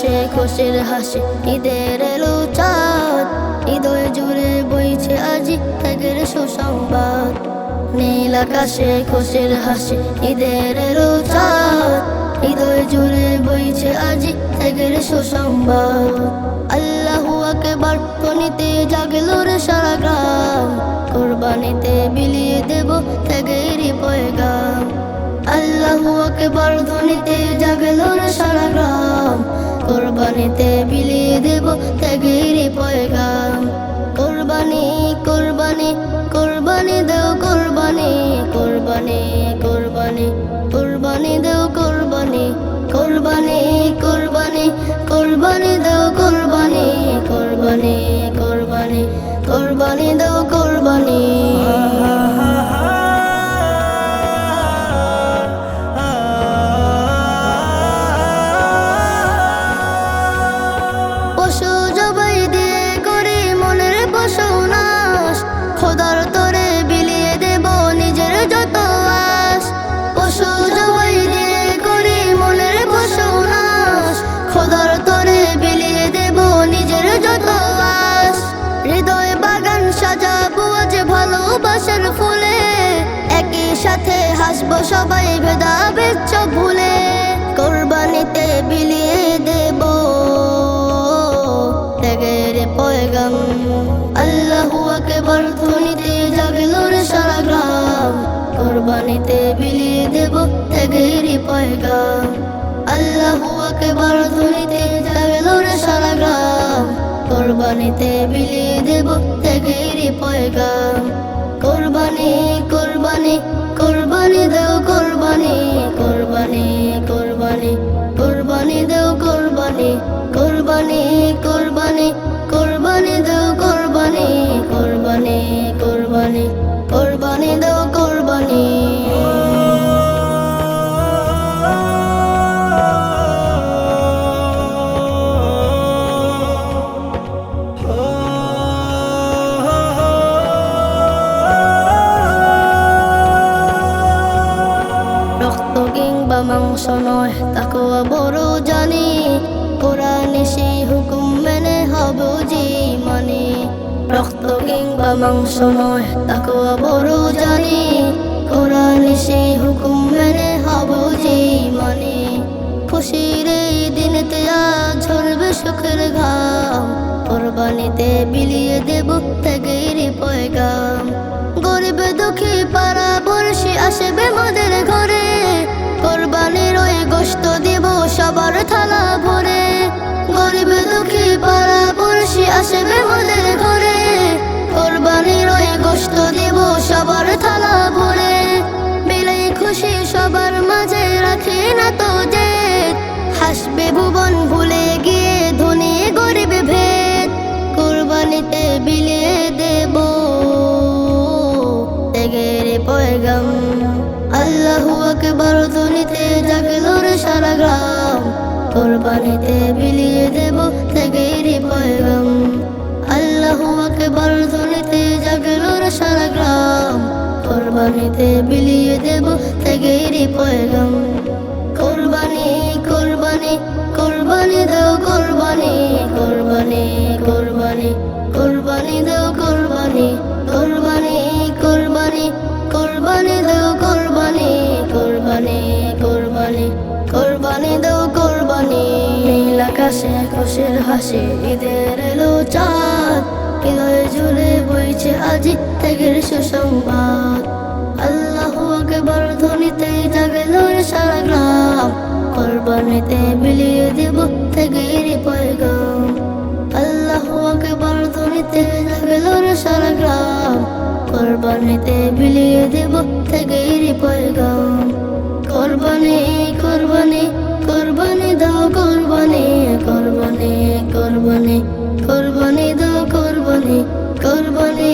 আকাশে খুশির হাসি, ঈদের এলো চাঁদ, হৃদয় জুড়ে বইছে আজি ত্যাগের সুসংবাদ। নীল আকাশে খুশির হাসি, ঈদের এলো চাঁদ, হৃদয় জুড়ে বইছে আজি ত্যাগের সুসংবাদ। আল্লাহু আকবার ধ্বনিতে জাগলো রে সারা গ্রাম, কুরবানিতে বিলিয়ে দেব ত্যাগের পয়গাম। আল্লাহু আকবার ধ্বনিতে জাগলো রে সারা গ্রাম, কুরবানিতে বিলিয়ে দেব ত্যাগের পয়গাম। কুরবানি কুরবানি কুরবানি দেও কুরবানি, কুরবানি কুরবানি কুরবানি দেও কুরবানি, কুরবানি কুরবানি কুরবানি দেও কুরবানি, কুরবানি কুরবানি কুরবানি দেও কুরবানি। পশু জবাই দিয়ে করি মনের পশু নাশ, খোদার তরে বিলিয়ে দেব নিজের যত আশ। পশু জবাই দিয়ে করি মনের পশু নাশ, খোদার তরে বিলিয়ে দেব নিজের যত আশ। হৃদয় বাগান সাজাবো আজ ভালোবাসার ফুলে, একই সাথে হাসবো সবাই ভেদাভেদ সব ভুলে। কুরবানিতে বিলিয়ে দেব ত্যাগের পয়গাম। আল্লাহু আকবার ধ্বনিতে জাগলো রে সারা গ্রাম, কুরবানিতে বিলিয়ে দেব ত্যাগের পয়গাম। আল্লাহু আকবার ধ্বনিতে জাগলো রে সারা গ্রাম, কুরবানিতে বিলিয়ে দেব ত্যাগের পয়গাম। কুরবানি কুরবানি কুরবানি দেও কুরবানি, কুরবানি কুরবানি কুরবানি দেও কুরবানি, কুরবানি কুরবানি কুরবানি দেও কুরবানি, কুরবানি কুরবানি কুরবানি দেও কুরবানি। রক্ত কিংবা মাংস নয় তাকওয়া বড় জানি, কোরআনে সেই হুকুম মেনে হব যে মানে। রক্ত কিংবা মাংস নয় তাকওয়া বড় জানি, কোরআনে সেই হুকুম মেনে হব যে মানে। খুশির এই দিনেতে আজ ঝরবে সুখের ঘাম, কুরবানিতে বিলিয়ে দেব ত্যাগের পয়গাম। গরিব দুঃখী পাড়া পড়শি আসবে মোদের ঘরে, কুরবানির ওই গোশত দেব সবার থালা ভরে। গরিব দুঃখী পাড়া পড়শি আসবে মোদের ঘরে, কুরবানির ওই গোশত দেব সবার থালা ভরে। বিলাই খুশি সবার মাঝে রাখি না তো জেদ, হাসবে ভুবন ভুলে গিয়ে ধনী গরিব ভেদ। কুরবানিতে বিলিয়ে দেব ত্যাগের পয়গাম। আল্লাহু আকবার ধ্বনিতে জাগলো রে সারা গ্রাম, কুরবানিতে বিলিয়ে দেব ত্যাগের পয়গাম। আল্লাহু আকবার ধ্বনিতে জাগলো রে সারা গ্রাম, কুরবানিতে বিলিয়ে দেব ত্যাগের পয়গাম। কুরবানি কুরবানি কুরবানি দেও কুরবানি, কুরবানি কুরবানি কুরবানি দেও কুরবানি, কুরবানি কুরবানি কুরবানি দেও কুরবানি, কুরবানি কুরবানি কুরবানি দেও কুরবানি। নীল আকাশে খুশির হাসি, ঈদের এলো চাঁদ, হৃদয় জুড়ে বইছে আজি ত্যাগের সুসংবাদ। আল্লাহু আকবার ধ্বনিতে জাগলো রে সারা গ্রাম, কুরবানিতে বিলিয়ে দেব ত্যাগের পয়গাম। আল্লাহু আকবার ধ্বনিতে জাগলো রে সারা গ্রাম, কুরবানিতে বিলিয়ে দেব ত্যাগের পয়গাম। কুরবানি কুরবানি কুরবানি দাও কুরবানি, কুরবানি কুরবানি কুরবানি দাও কুরবানি, কুরবানি